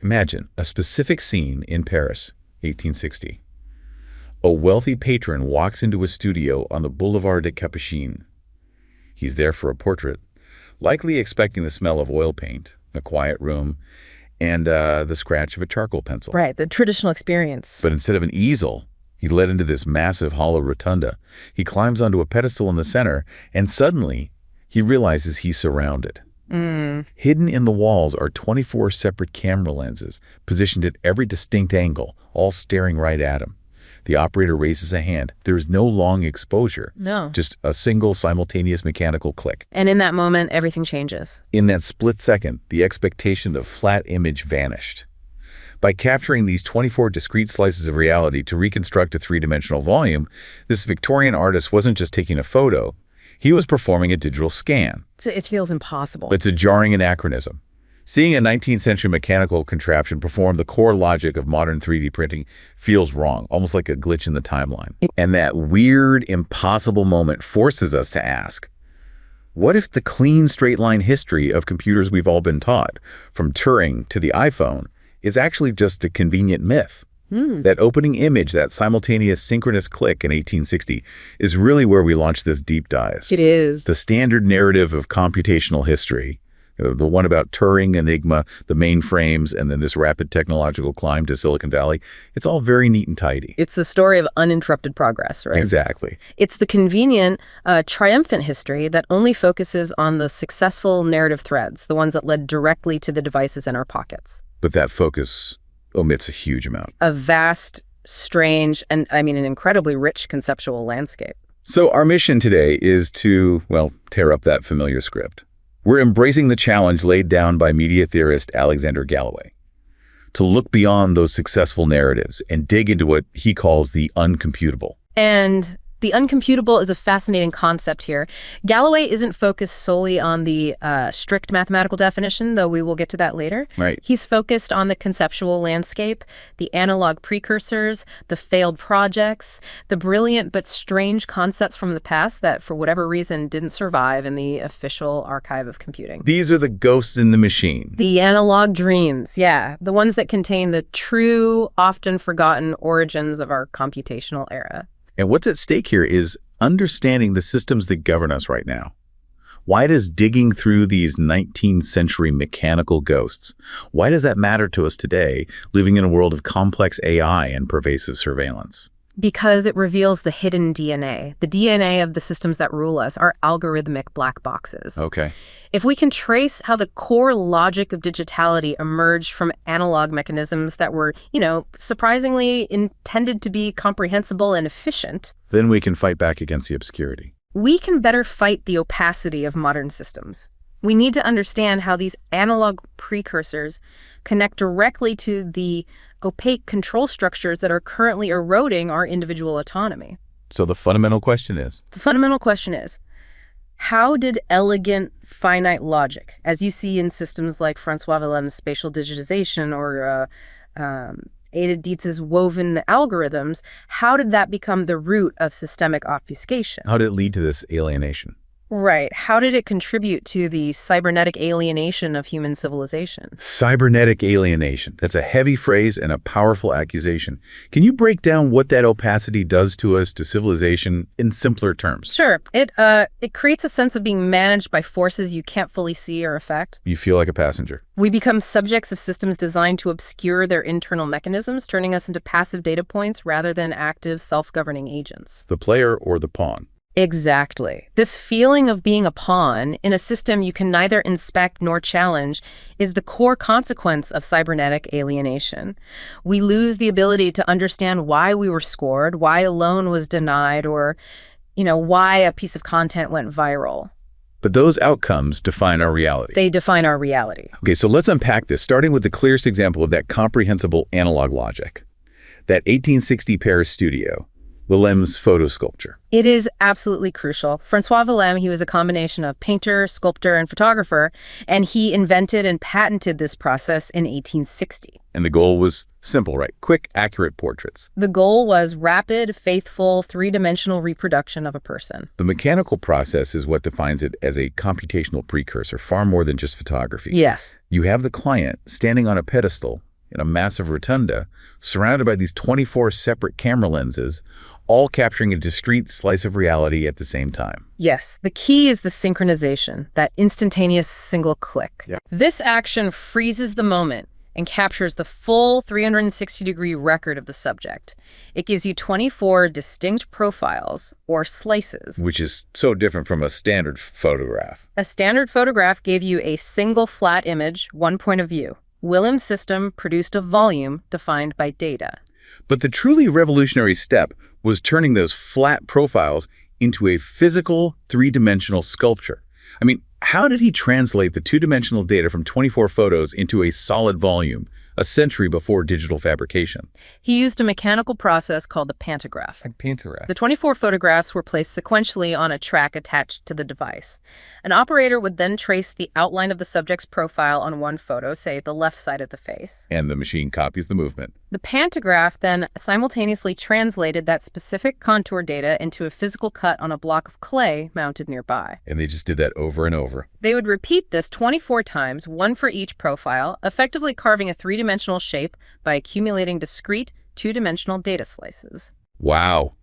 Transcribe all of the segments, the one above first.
Imagine a specific scene in Paris, 1860. A wealthy patron walks into a studio on the Boulevard des Capucines. He's there for a portrait, likely expecting the smell of oil paint, a quiet room, and the scratch of a charcoal pencil. Right, the traditional experience. But instead of an easel, he's led into this massive hollow rotunda. He climbs onto a pedestal in the center, and suddenly he realizes he's surrounded. Hidden in the walls are 24 separate camera lenses, positioned at every distinct angle, all staring right at him. The operator raises a hand. There is no long exposure. No. Just a single simultaneous mechanical click. And in that moment, everything changes. In that split second, the expectation of flat image vanished. By capturing these 24 discrete slices of reality to reconstruct a three-dimensional volume, this Victorian artist wasn't just taking a photo. He was performing a digital scan. It feels impossible. It's a jarring anachronism. Seeing a 19th century mechanical contraption perform the core logic of modern 3D printing feels wrong, almost like a glitch in the timeline. And that weird, impossible moment forces us to ask, what if the clean, straight-line history of computers we've all been taught, from Turing to the iPhone, is actually just a convenient myth? That opening image, that simultaneous synchronous click in 1860, is really where we launched this deep dive. It is. The standard narrative of computational history, the one about Turing, Enigma, the mainframes, and then this rapid technological climb to Silicon Valley, it's all very neat and tidy. It's the story of uninterrupted progress, right? Exactly. It's the convenient, triumphant history that only focuses on the successful narrative threads, the ones that led directly to the devices in our pockets. But that focus omits a huge amount. A vast, strange, and an incredibly rich conceptual landscape. So our mission today is to, tear up that familiar script. We're embracing the challenge laid down by media theorist Alexander Galloway to look beyond those successful narratives and dig into what he calls the uncomputable. And the uncomputable is a fascinating concept here. Galloway isn't focused solely on the strict mathematical definition, though we will get to that later. Right. He's focused on the conceptual landscape, the analog precursors, the failed projects, the brilliant but strange concepts from the past that, for whatever reason, didn't survive in the official archive of computing. These are the ghosts in the machine. The analog dreams, yeah. The ones that contain the true, often forgotten origins of our computational era. And what's at stake here is understanding the systems that govern us right now. Why does digging through these 19th century mechanical ghosts, why does that matter to us today, living in a world of complex AI and pervasive surveillance? Because it reveals the hidden DNA, the DNA of the systems that rule us, our algorithmic black boxes. Okay. If we can trace how the core logic of digitality emerged from analog mechanisms that were, surprisingly intended to be comprehensible and efficient, then we can fight back against the obscurity. We can better fight the opacity of modern systems. We need to understand how these analog precursors connect directly to the opaque control structures that are currently eroding our individual autonomy. So the fundamental question is? The fundamental question is, how did elegant finite logic, as you see in systems like François Villem's spatial digitization or Ada Dietz's woven algorithms, how did that become the root of systemic obfuscation? How did it lead to this alienation? Right. How did it contribute to the cybernetic alienation of human civilization? Cybernetic alienation. That's a heavy phrase and a powerful accusation. Can you break down what that opacity does to us, to civilization, in simpler terms? Sure. It creates a sense of being managed by forces you can't fully see or affect. You feel like a passenger. We become subjects of systems designed to obscure their internal mechanisms, turning us into passive data points rather than active, self-governing agents. The player or the pawn. Exactly. This feeling of being a pawn in a system you can neither inspect nor challenge is the core consequence of cybernetic alienation. We lose the ability to understand why we were scored, why a loan was denied, or, why a piece of content went viral. But those outcomes define our reality. They define our reality. Okay, so let's unpack this, starting with the clearest example of that comprehensible analog logic. That 1860 Paris studio. Villem's photo sculpture. It is absolutely crucial. François Villem, he was a combination of painter, sculptor, and photographer, and he invented and patented this process in 1860. And the goal was simple, right? Quick, accurate portraits. The goal was rapid, faithful, three-dimensional reproduction of a person. The mechanical process is what defines it as a computational precursor, far more than just photography. Yes. You have the client standing on a pedestal, in a massive rotunda, surrounded by these 24 separate camera lenses, all capturing a discrete slice of reality at the same time. Yes, the key is the synchronization, that instantaneous single click. Yeah. This action freezes the moment and captures the full 360-degree record of the subject. It gives you 24 distinct profiles, or slices. Which is so different from a standard photograph. A standard photograph gave you a single flat image, one point of view. Willem's system produced a volume defined by data. But the truly revolutionary step was turning those flat profiles into a physical, three-dimensional sculpture. I mean, how did he translate the two-dimensional data from 24 photos into a solid volume, a century before digital fabrication? He used a mechanical process called the pantograph. The 24 photographs were placed sequentially on a track attached to the device. An operator would then trace the outline of the subject's profile on one photo, say the left side of the face. And the machine copies the movement. The pantograph then simultaneously translated that specific contour data into a physical cut on a block of clay mounted nearby. And they just did that over and over. They would repeat this 24 times, one for each profile, effectively carving a three-dimensional shape by accumulating discrete, two-dimensional data slices. Wow.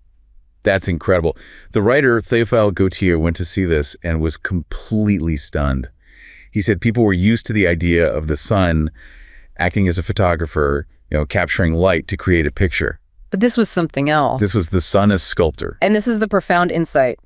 That's incredible. The writer Théophile Gautier went to see this and was completely stunned. He said people were used to the idea of the sun acting as a photographer, capturing light to create a picture. But this was something else. This was the sun as sculptor. And this is the profound insight.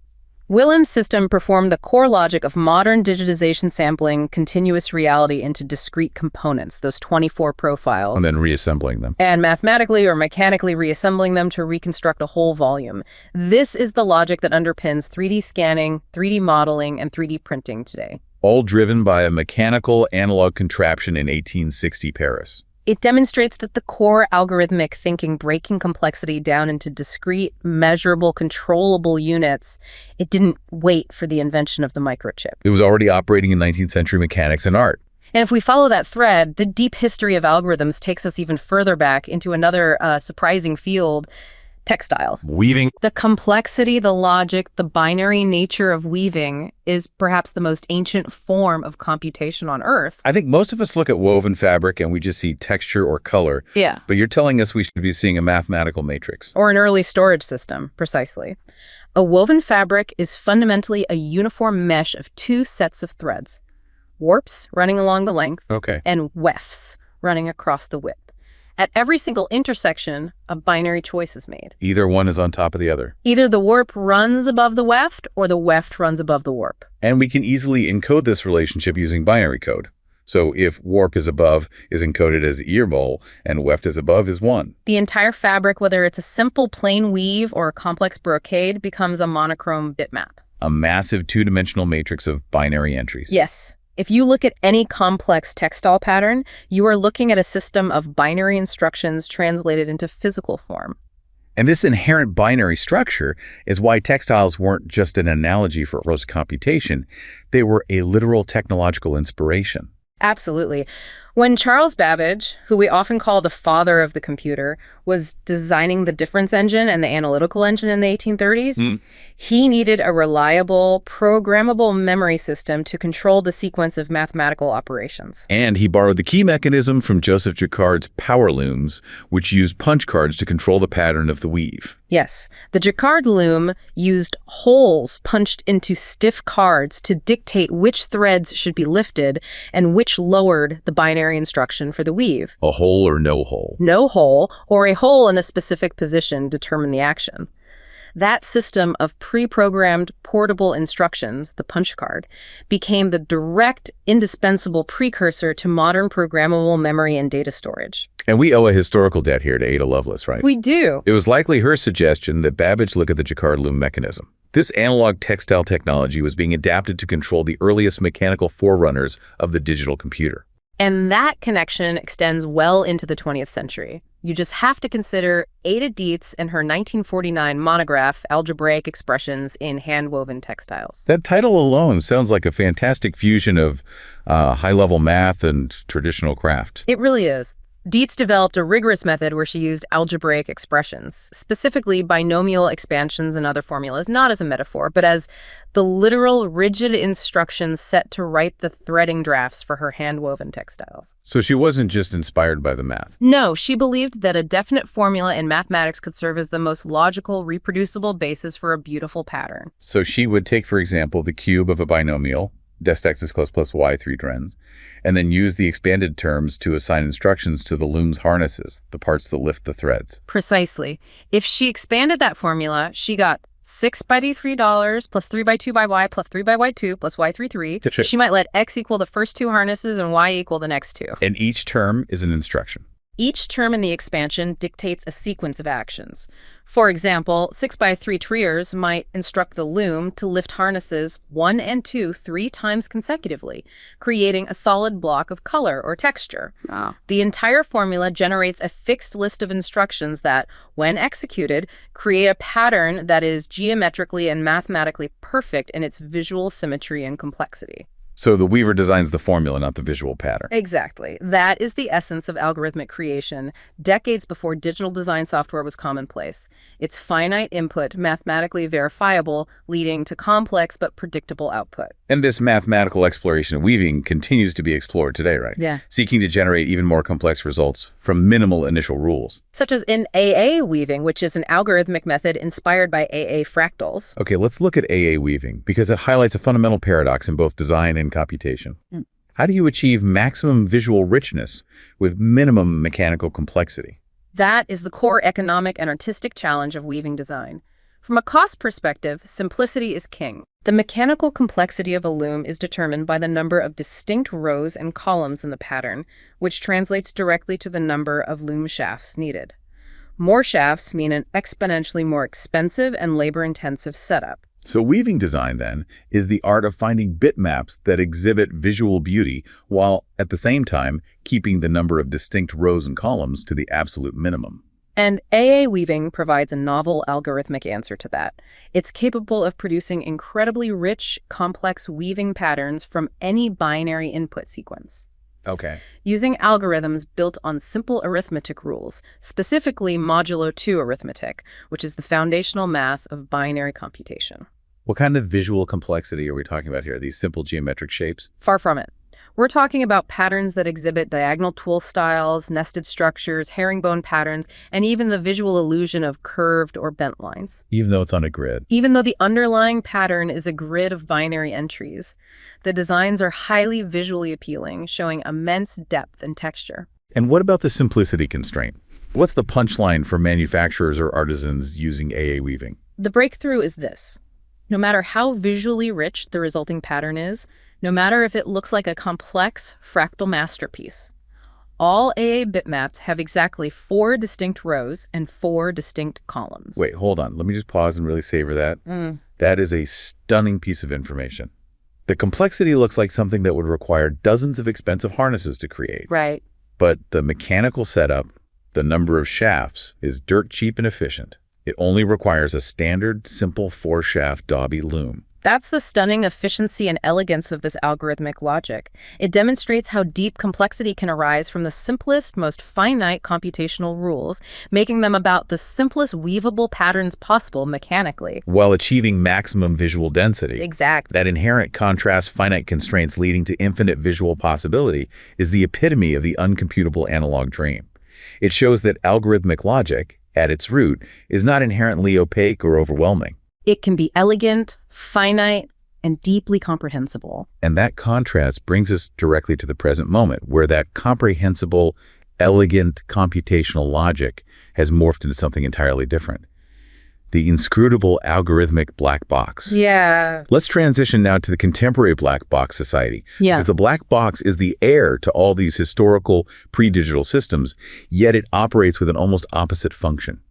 Willem's system performed the core logic of modern digitization, sampling continuous reality into discrete components, those 24 profiles. And then reassembling them. And mathematically or mechanically reassembling them to reconstruct a whole volume. This is the logic that underpins 3D scanning, 3D modeling, and 3D printing today. All driven by a mechanical analog contraption in 1860 Paris. It demonstrates that the core algorithmic thinking, breaking complexity down into discrete, measurable, controllable units, it didn't wait for the invention of the microchip. It was already operating in 19th century mechanics and art. And if we follow that thread, the deep history of algorithms takes us even further back into another surprising field, textile. Weaving. The complexity, the logic, the binary nature of weaving is perhaps the most ancient form of computation on Earth. I think most of us look at woven fabric and we just see texture or color. Yeah. But you're telling us we should be seeing a mathematical matrix. Or an early storage system, precisely. A woven fabric is fundamentally a uniform mesh of two sets of threads. Warps running along the length. Okay. And wefts running across the width. At every single intersection, a binary choice is made. Either one is on top of the other. Either the warp runs above the weft, or the weft runs above the warp. And we can easily encode this relationship using binary code. So if warp is above is encoded as ear bowl, and weft is above is 1. The entire fabric, whether it's a simple plain weave or a complex brocade, becomes a monochrome bitmap. A massive two-dimensional matrix of binary entries. Yes. If you look at any complex textile pattern, you are looking at a system of binary instructions translated into physical form. And this inherent binary structure is why textiles weren't just an analogy for gross computation. They were a literal technological inspiration. Absolutely. When Charles Babbage, who we often call the father of the computer, was designing the difference engine and the analytical engine in the 1830s, he needed a reliable, programmable memory system to control the sequence of mathematical operations. And he borrowed the key mechanism from Joseph Jacquard's power looms, which used punch cards to control the pattern of the weave. Yes, the Jacquard loom used holes punched into stiff cards to dictate which threads should be lifted and which lowered the binary instruction for the weave. A hole or no hole? No hole, or a hole in a specific position determined the action. That system of pre-programmed portable instructions, the punch card, became the direct, indispensable precursor to modern programmable memory and data storage. And we owe a historical debt here to Ada Lovelace, right? We do. It was likely her suggestion that Babbage look at the Jacquard loom mechanism. This analog textile technology was being adapted to control the earliest mechanical forerunners of the digital computer. And that connection extends well into the 20th century. You just have to consider Ada Dietz and her 1949 monograph, Algebraic Expressions in Hand-Woven Textiles. That title alone sounds like a fantastic fusion of high-level math and traditional craft. It really is. Dietz developed a rigorous method where she used algebraic expressions, specifically binomial expansions and other formulas, not as a metaphor, but as the literal rigid instructions set to write the threading drafts for her hand-woven textiles. So she wasn't just inspired by the math. No, she believed that a definite formula in mathematics could serve as the most logical, reproducible basis for a beautiful pattern. So she would take, for example, the cube of a binomial, dest x is close plus y 3 drens, and then use the expanded terms to assign instructions to the loom's harnesses, the parts that lift the threads. Precisely. If she expanded that formula, she got 6 by D$3 plus 3 by 2 by y plus 3 by y2 plus y3. She might let x equal the first two harnesses and y equal the next two. And each term is an instruction. Each term in the expansion dictates a sequence of actions. For example, 6 by 3 triers might instruct the loom to lift harnesses 1 and 2 3 times consecutively, creating a solid block of color or texture. Wow. The entire formula generates a fixed list of instructions that, when executed, create a pattern that is geometrically and mathematically perfect in its visual symmetry and complexity. So the weaver designs the formula, not the visual pattern. Exactly. That is the essence of algorithmic creation, decades before digital design software was commonplace. It's finite input, mathematically verifiable, leading to complex but predictable output. And this mathematical exploration of weaving continues to be explored today, right? Yeah. Seeking to generate even more complex results from minimal initial rules. Such as in AA weaving, which is an algorithmic method inspired by AA fractals. Okay, let's look at AA weaving because it highlights a fundamental paradox in both design and computation. How do you achieve maximum visual richness with minimum mechanical complexity? That is the core economic and artistic challenge of weaving design. From a cost perspective, simplicity is king. The mechanical complexity of a loom is determined by the number of distinct rows and columns in the pattern, which translates directly to the number of loom shafts needed. More shafts mean an exponentially more expensive and labor-intensive setup. So weaving design, then, is the art of finding bitmaps that exhibit visual beauty while, at the same time, keeping the number of distinct rows and columns to the absolute minimum. And AA weaving provides a novel algorithmic answer to that. It's capable of producing incredibly rich, complex weaving patterns from any binary input sequence. Okay. Using algorithms built on simple arithmetic rules, specifically modulo 2 arithmetic, which is the foundational math of binary computation. What kind of visual complexity are we talking about here? These simple geometric shapes? Far from it. We're talking about patterns that exhibit diagonal tool styles, nested structures, herringbone patterns, and even the visual illusion of curved or bent lines. Even though it's on a grid. Even though the underlying pattern is a grid of binary entries, the designs are highly visually appealing, showing immense depth and texture. And what about the simplicity constraint? What's the punchline for manufacturers or artisans using AA weaving? The breakthrough is this. No matter how visually rich the resulting pattern is, no matter if it looks like a complex fractal masterpiece, all AA bitmaps have exactly 4 distinct rows and 4 distinct columns. Wait, hold on. Let me just pause and really savor that. That is a stunning piece of information. The complexity looks like something that would require dozens of expensive harnesses to create. Right. But the mechanical setup, the number of shafts, is dirt cheap and efficient. It only requires a standard, simple 4-shaft Dobby loom. That's the stunning efficiency and elegance of this algorithmic logic. It demonstrates how deep complexity can arise from the simplest, most finite computational rules, making them about the simplest weavable patterns possible mechanically. While achieving maximum visual density. Exactly. That inherent contrast, finite constraints leading to infinite visual possibility is the epitome of the uncomputable analog dream. It shows that algorithmic logic, at its root, is not inherently opaque or overwhelming. It can be elegant, finite, and deeply comprehensible. And that contrast brings us directly to the present moment, where that comprehensible, elegant computational logic has morphed into something entirely different. The inscrutable algorithmic black box. Yeah. Let's transition now to the contemporary black box society. Yeah. Because the black box is the heir to all these historical pre-digital systems, yet it operates with an almost opposite function: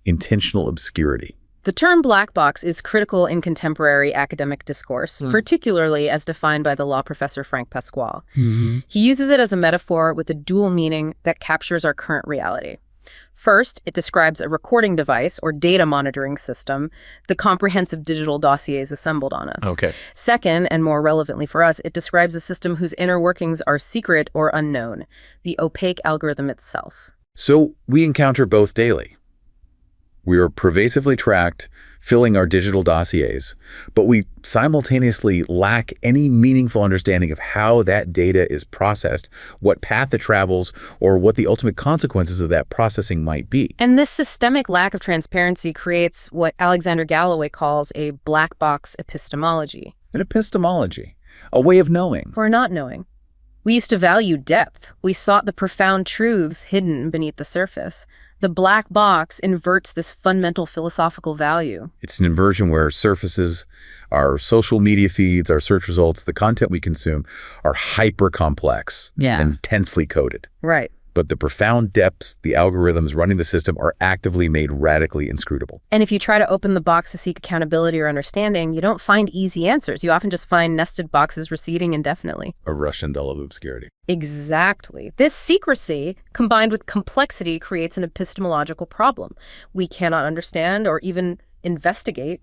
intentional obscurity. The term black box is critical in contemporary academic discourse, particularly as defined by the law professor Frank Pasquale. He uses it as a metaphor with a dual meaning that captures our current reality. First, it describes a recording device or data monitoring system, the comprehensive digital dossiers assembled on us. Okay. Second, and more relevantly for us, it describes a system whose inner workings are secret or unknown, the opaque algorithm itself. So we encounter both daily. We are pervasively tracked, filling our digital dossiers, but we simultaneously lack any meaningful understanding of how that data is processed, what path it travels, or what the ultimate consequences of that processing might be. And this systemic lack of transparency creates what Alexander Galloway calls a black box epistemology. An epistemology, a way of knowing. Or not knowing. We used to value depth. We sought the profound truths hidden beneath the surface. The black box inverts this fundamental philosophical value. It's an inversion where surfaces, our social media feeds, our search results, the content we consume are hyper-complex and intensely coded. Right. But the profound depths, the algorithms running the system are actively made radically inscrutable. And if you try to open the box to seek accountability or understanding, you don't find easy answers. You often just find nested boxes receding indefinitely. A Russian doll of obscurity. Exactly. This secrecy, combined with complexity, creates an epistemological problem. We cannot understand or even investigate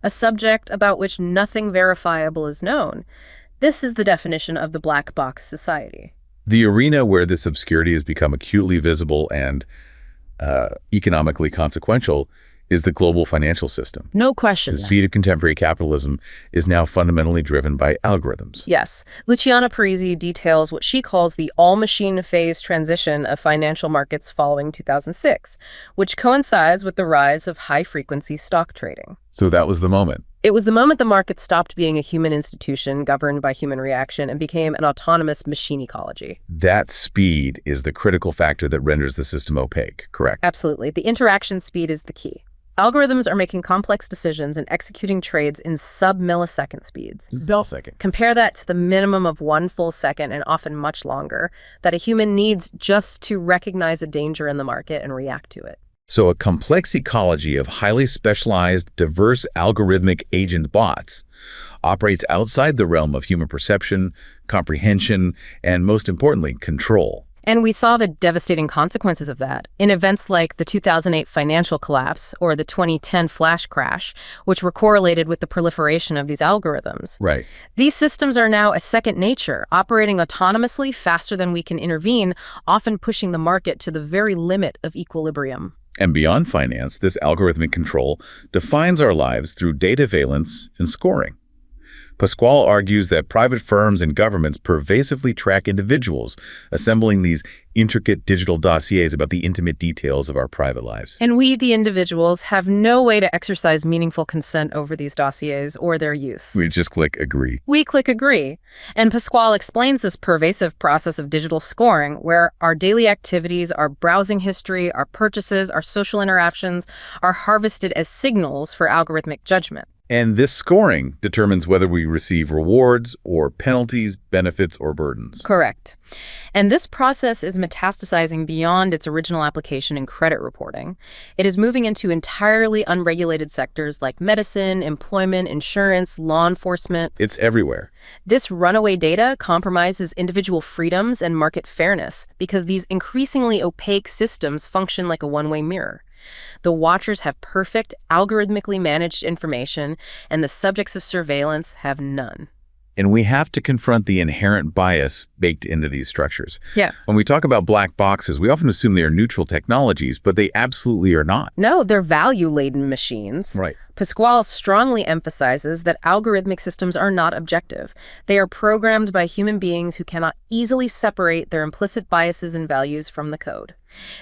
a subject about which nothing verifiable is known. This is the definition of the black box society. The arena where this obscurity has become acutely visible and economically consequential is the global financial system. No question. The speed of contemporary capitalism is now fundamentally driven by algorithms. Yes. Luciana Parisi details what she calls the all-machine phase transition of financial markets following 2006, which coincides with the rise of high-frequency stock trading. So that was the moment. It was the moment the market stopped being a human institution governed by human reaction and became an autonomous machine ecology. That speed is the critical factor that renders the system opaque, correct? Absolutely. The interaction speed is the key. Algorithms are making complex decisions and executing trades in sub-millisecond speeds. Millisecond. Compare that to the minimum of 1 full second and often much longer that a human needs just to recognize a danger in the market and react to it. So a complex ecology of highly specialized, diverse algorithmic agent bots operates outside the realm of human perception, comprehension, and most importantly, control. And we saw the devastating consequences of that in events like the 2008 financial collapse or the 2010 flash crash, which were correlated with the proliferation of these algorithms. Right. These systems are now a second nature, operating autonomously faster than we can intervene, often pushing the market to the very limit of equilibrium. And beyond finance, this algorithmic control defines our lives through dataveillance and scoring. Pasquale argues that private firms and governments pervasively track individuals, assembling these intricate digital dossiers about the intimate details of our private lives. And we, the individuals, have no way to exercise meaningful consent over these dossiers or their use. We just click agree. We click agree. And Pasquale explains this pervasive process of digital scoring, where our daily activities, our browsing history, our purchases, our social interactions are harvested as signals for algorithmic judgment. And this scoring determines whether we receive rewards or penalties, benefits, or burdens. Correct. And this process is metastasizing beyond its original application in credit reporting. It is moving into entirely unregulated sectors like medicine, employment, insurance, law enforcement. It's everywhere. This runaway data compromises individual freedoms and market fairness because these increasingly opaque systems function like a one-way mirror. The watchers have perfect, algorithmically managed information, and the subjects of surveillance have none. And we have to confront the inherent bias baked into these structures. Yeah. When we talk about black boxes, we often assume they are neutral technologies, but they absolutely are not. No, they're value-laden machines. Right. Pasquale strongly emphasizes that algorithmic systems are not objective. They are programmed by human beings who cannot easily separate their implicit biases and values from the code.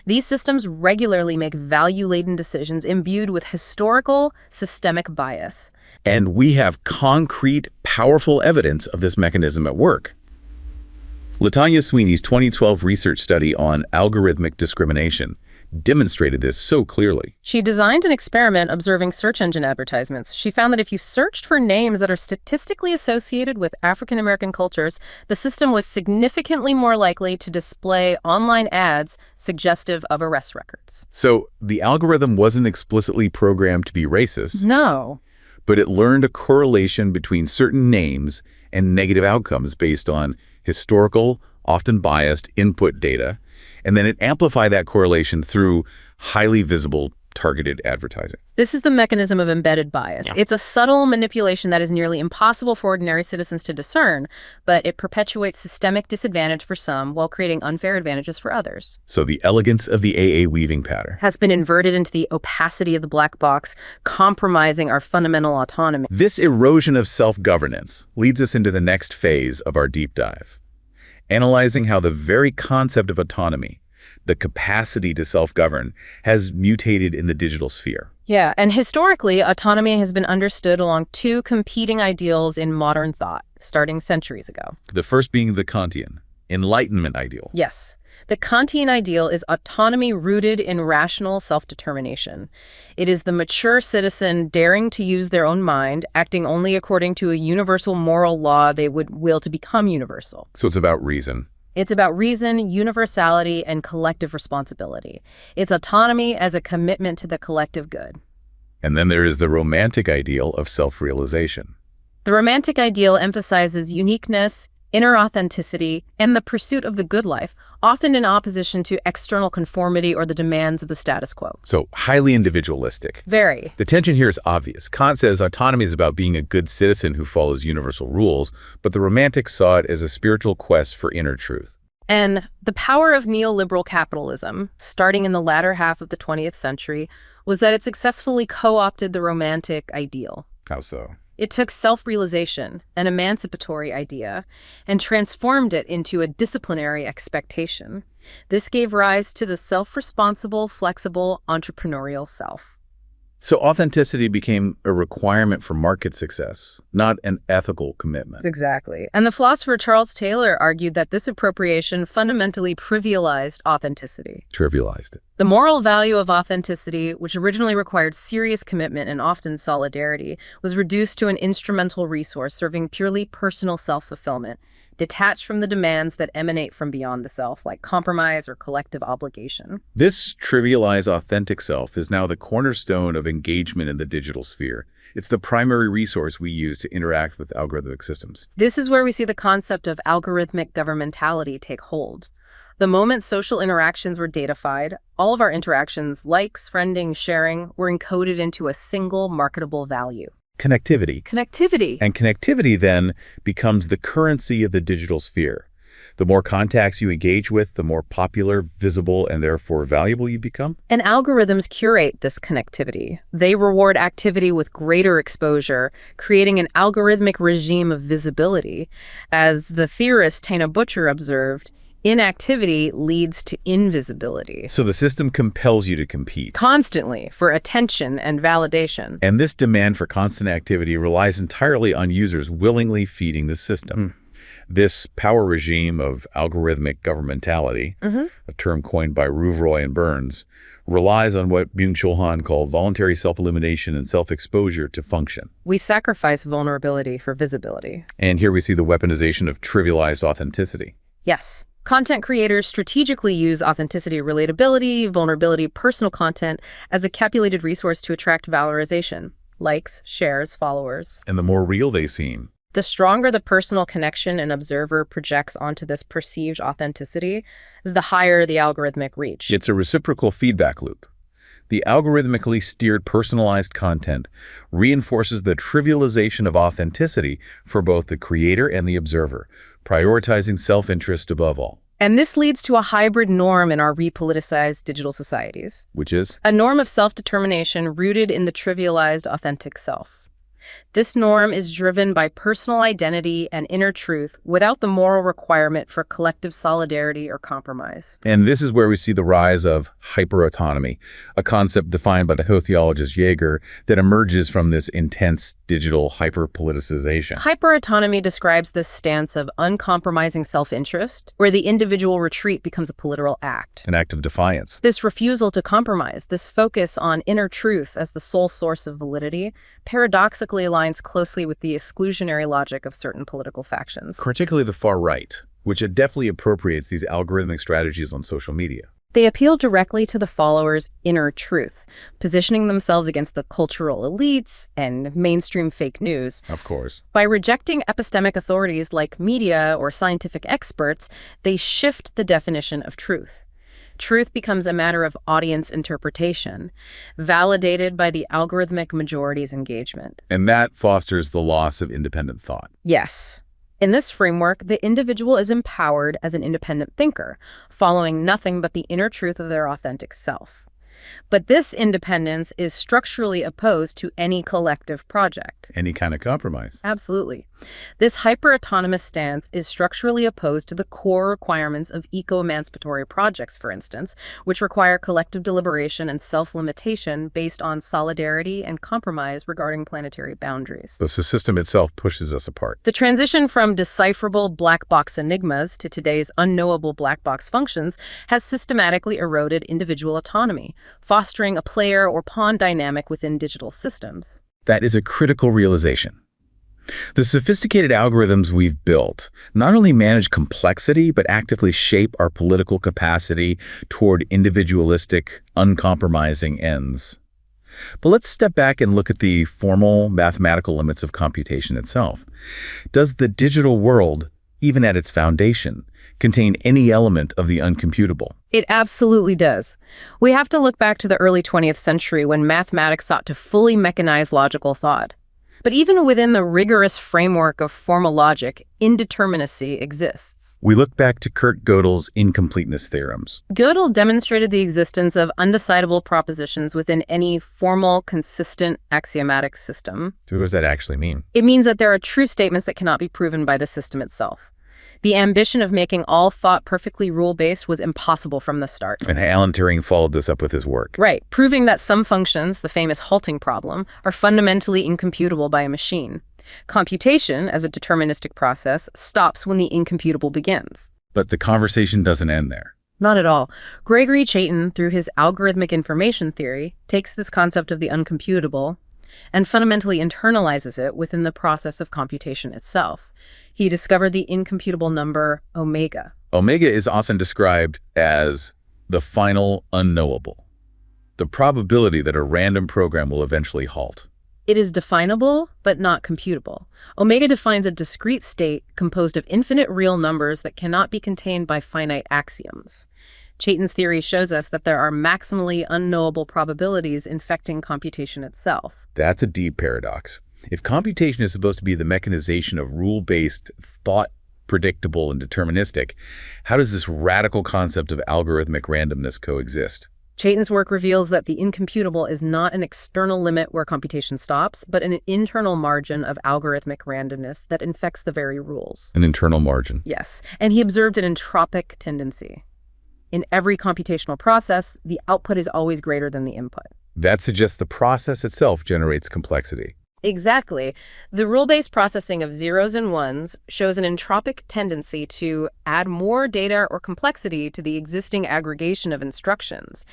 These systems regularly make value-laden decisions imbued with historical, systemic bias. And we have concrete, powerful evidence of this mechanism at work. LaTanya Sweeney's 2012 research study on algorithmic discrimination demonstrated this so clearly. She designed an experiment observing search engine advertisements. She found that if you searched for names that are statistically associated with African American cultures, the system was significantly more likely to display online ads suggestive of arrest records. So the algorithm wasn't explicitly programmed to be racist. No. But it learned a correlation between certain names and negative outcomes based on historical, often biased input data, And then it amplified that correlation through highly visible targeted advertising. This is the mechanism of embedded bias. Yeah. It's a subtle manipulation that is nearly impossible for ordinary citizens to discern, but it perpetuates systemic disadvantage for some while creating unfair advantages for others. So the elegance of the AA weaving pattern Has been inverted into the opacity of the black box, compromising our fundamental autonomy. This erosion of self-governance leads us into the next phase of our deep dive, analyzing how the very concept of autonomy, the capacity to self-govern, has mutated in the digital sphere. Yeah, and historically, autonomy has been understood along two competing ideals in modern thought, starting centuries ago. The first being the Kantian, Enlightenment ideal. Yes. The Kantian ideal is autonomy rooted in rational self-determination. It is the mature citizen daring to use their own mind, acting only according to a universal moral law they would will to become universal. So it's about reason. It's about reason, universality, and collective responsibility. It's autonomy as a commitment to the collective good. And then there is the romantic ideal of self-realization. The romantic ideal emphasizes uniqueness, inner authenticity, and the pursuit of the good life, often in opposition to external conformity or the demands of the status quo. So highly individualistic. Very. The tension here is obvious. Kant says autonomy is about being a good citizen who follows universal rules, but the Romantics saw it as a spiritual quest for inner truth. And the power of neoliberal capitalism, starting in the latter half of the 20th century, was that it successfully co-opted the romantic ideal. How so? It took self-realization, an emancipatory idea, and transformed it into a disciplinary expectation. This gave rise to the self-responsible, flexible, entrepreneurial self. So authenticity became a requirement for market success, not an ethical commitment. Exactly. And the philosopher Charles Taylor argued that this appropriation fundamentally trivialized authenticity. Trivialized it. The moral value of authenticity, which originally required serious commitment and often solidarity, was reduced to an instrumental resource serving purely personal self-fulfillment, detached from the demands that emanate from beyond the self, like compromise or collective obligation. This trivialized authentic self is now the cornerstone of engagement in the digital sphere. It's the primary resource we use to interact with algorithmic systems. This is where we see the concept of algorithmic governmentality take hold. The moment social interactions were datafied, all of our interactions, likes, friending, sharing, were encoded into a single marketable value. Connectivity. Connectivity. And connectivity then becomes the currency of the digital sphere. The more contacts you engage with, the more popular, visible, and therefore valuable you become. And algorithms curate this connectivity. They reward activity with greater exposure, creating an algorithmic regime of visibility. As the theorist Tana Butcher observed, inactivity leads to invisibility. So the system compels you to compete. Constantly, for attention and validation. And this demand for constant activity relies entirely on users willingly feeding the system. This power regime of algorithmic governmentality, a term coined by Rouvroy and Burns, relies on what Byung-Chul Han called voluntary self-elimination and self-exposure to function. We sacrifice vulnerability for visibility. And here we see the weaponization of trivialized authenticity. Yes. Content creators strategically use authenticity, relatability, vulnerability, personal content as a calculated resource to attract valorization, likes, shares, followers. And the more real they seem, the stronger the personal connection an observer projects onto this perceived authenticity, the higher the algorithmic reach. It's a reciprocal feedback loop. The algorithmically steered personalized content reinforces the trivialization of authenticity for both the creator and the observer, prioritizing self-interest above all. And this leads to a hybrid norm in our repoliticized digital societies. Which is? A norm of self-determination rooted in the trivialized authentic self. This norm is driven by personal identity and inner truth without the moral requirement for collective solidarity or compromise. And this is where we see the rise of hyperautonomy, a concept defined by the ho-theologist Jaeger that emerges from this intense digital hyper-politicization. Hyperautonomy describes this stance of uncompromising self-interest, where the individual retreat becomes a political act. An act of defiance. This refusal to compromise, this focus on inner truth as the sole source of validity, paradoxically aligns closely with the exclusionary logic of certain political factions. Particularly the far right, which adeptly appropriates these algorithmic strategies on social media. They appeal directly to the followers' inner truth, positioning themselves against the cultural elites and mainstream fake news. Of course. By rejecting epistemic authorities like media or scientific experts, they shift the definition of truth. Truth becomes a matter of audience interpretation, validated by the algorithmic majority's engagement. And that fosters the loss of independent thought. Yes. In this framework, the individual is empowered as an independent thinker, following nothing but the inner truth of their authentic self. But this independence is structurally opposed to any collective project. Any kind of compromise. Absolutely. This hyper-autonomous stance is structurally opposed to the core requirements of eco-emancipatory projects, for instance, which require collective deliberation and self-limitation based on solidarity and compromise regarding planetary boundaries. The system itself pushes us apart. The transition from decipherable black box enigmas to today's unknowable black box functions has systematically eroded individual autonomy, fostering a player or pawn dynamic within digital systems. That is a critical realization. The sophisticated algorithms we've built not only manage complexity, but actively shape our political capacity toward individualistic, uncompromising ends. But let's step back and look at the formal mathematical limits of computation itself. Does the digital world, even at its foundation, contain any element of the uncomputable? It absolutely does. We have to look back to the early 20th century when mathematics sought to fully mechanize logical thought. But even within the rigorous framework of formal logic, indeterminacy exists. We look back to Kurt Gödel's incompleteness theorems. Gödel demonstrated the existence of undecidable propositions within any formal, consistent, axiomatic system. So what does that actually mean? It means that there are true statements that cannot be proven by the system itself. The ambition of making all thought perfectly rule-based was impossible from the start. And Alan Turing followed this up with his work. Right, proving that some functions, the famous halting problem, are fundamentally incomputable by a machine. Computation, as a deterministic process, stops when the incomputable begins. But the conversation doesn't end there. Not at all. Gregory Chaitin, through his algorithmic information theory, takes this concept of the uncomputable and fundamentally internalizes it within the process of computation itself. He discovered the incomputable number omega. Omega is often described as the final unknowable, the probability that a random program will eventually halt. It is definable, but not computable. Omega defines a discrete state composed of infinite real numbers that cannot be contained by finite axioms. Chaitin's theory shows us that there are maximally unknowable probabilities infecting computation itself. That's a deep paradox. If computation is supposed to be the mechanization of rule-based thought, predictable and deterministic, how does this radical concept of algorithmic randomness coexist? Chaitin's work reveals that the incomputable is not an external limit where computation stops, but an internal margin of algorithmic randomness that infects the very rules. An internal margin. Yes, and he observed an entropic tendency. In every computational process, the output is always greater than the input. That suggests the process itself generates complexity. Exactly. The rule-based processing of zeros and ones shows an entropic tendency to add more data or complexity to the existing aggregation of instructions.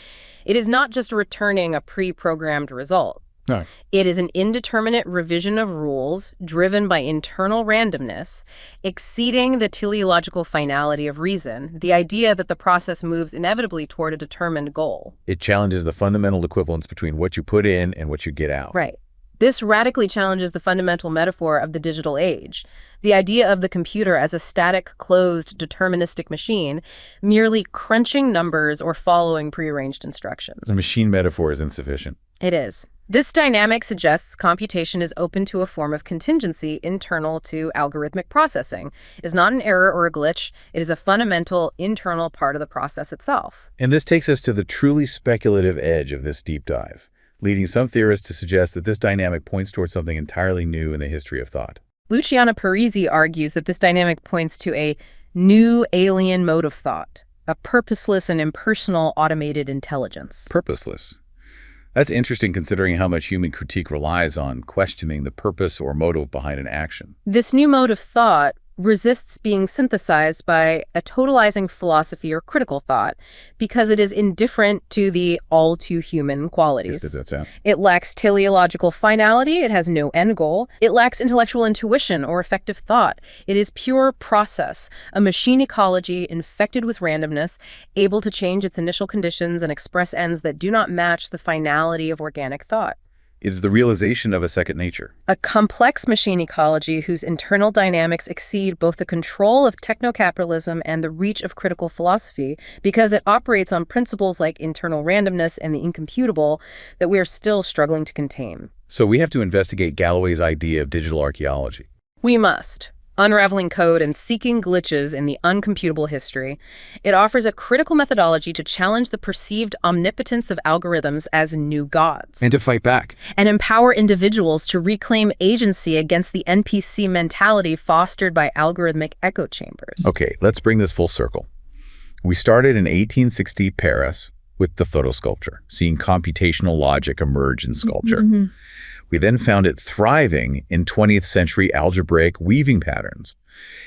It is not just returning a pre-programmed result. No. It is an indeterminate revision of rules driven by internal randomness, exceeding the teleological finality of reason, the idea that the process moves inevitably toward a determined goal. It challenges the fundamental equivalence between what you put in and what you get out. Right. This radically challenges the fundamental metaphor of the digital age, the idea of the computer as a static, closed, deterministic machine, merely crunching numbers or following prearranged instructions. The machine metaphor is insufficient. It is. This dynamic suggests computation is open to a form of contingency internal to algorithmic processing. It is not an error or a glitch. It is a fundamental internal part of the process itself. And this takes us to the truly speculative edge of this deep dive, leading some theorists to suggest that this dynamic points towards something entirely new in the history of thought. Luciana Parisi argues that this dynamic points to a new alien mode of thought, a purposeless and impersonal automated intelligence. Purposeless. That's interesting considering how much human critique relies on questioning the purpose or motive behind an action. This new mode of thought resists being synthesized by a totalizing philosophy or critical thought because it is indifferent to the all-too-human qualities. It lacks teleological finality. It has no end goal. It lacks intellectual intuition or effective thought. It is pure process, a machine ecology infected with randomness, able to change its initial conditions and express ends that do not match the finality of organic thought. It is the realization of a second nature. A complex machine ecology whose internal dynamics exceed both the control of techno-capitalism and the reach of critical philosophy, because it operates on principles like internal randomness and the incomputable that we are still struggling to contain. So we have to investigate Galloway's idea of digital archaeology. We must. Unraveling code and seeking glitches in the uncomputable history. It offers a critical methodology to challenge the perceived omnipotence of algorithms as new gods. And to fight back. And empower individuals to reclaim agency against the NPC mentality fostered by algorithmic echo chambers. Okay, let's bring this full circle. We started in 1860 Paris with the photo sculpture, seeing computational logic emerge in sculpture. We then found it thriving in 20th century algebraic weaving patterns.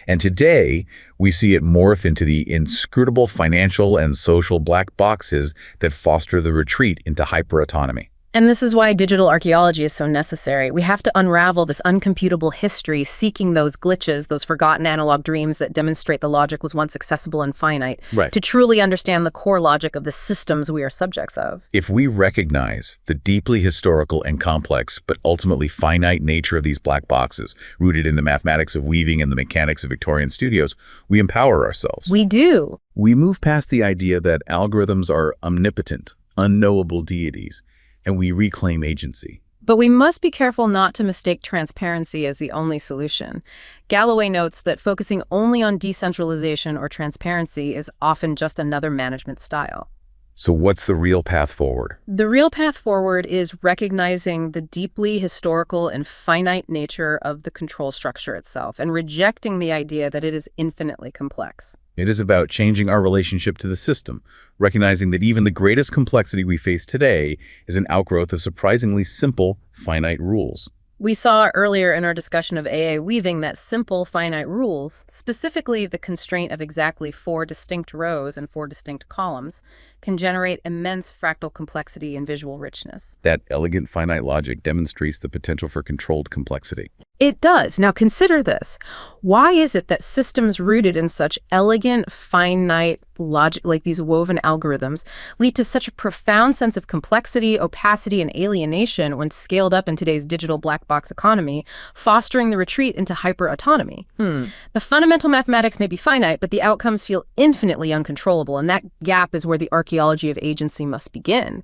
And today, we see it morph into the inscrutable financial and social black boxes that foster the retreat into hyperautonomy. And this is why digital archaeology is so necessary. We have to unravel this uncomputable history, seeking those glitches, those forgotten analog dreams that demonstrate the logic was once accessible and finite, to truly understand the core logic of the systems we are subjects of. If we recognize the deeply historical and complex, but ultimately finite nature of these black boxes, rooted in the mathematics of weaving and the mechanics of Victorian studios, we empower ourselves. We do. We move past the idea that algorithms are omnipotent, unknowable deities, and we reclaim agency. But we must be careful not to mistake transparency as the only solution. Galloway notes that focusing only on decentralization or transparency is often just another management style. So what's the real path forward? The real path forward is recognizing the deeply historical and finite nature of the control structure itself and rejecting the idea that it is infinitely complex. It is about changing our relationship to the system, recognizing that even the greatest complexity we face today is an outgrowth of surprisingly simple, finite rules. We saw earlier in our discussion of AA weaving that simple, finite rules, specifically the constraint of exactly 4 distinct rows and 4 distinct columns, can generate immense fractal complexity and visual richness. That elegant finite logic demonstrates the potential for controlled complexity. It does. Now consider this. Why is it that systems rooted in such elegant, finite logic, like these woven algorithms, lead to such a profound sense of complexity, opacity, and alienation when scaled up in today's digital black box economy, fostering the retreat into hyper-autonomy? The fundamental mathematics may be finite, but the outcomes feel infinitely uncontrollable, and that gap is where the archaeology of agency must begin.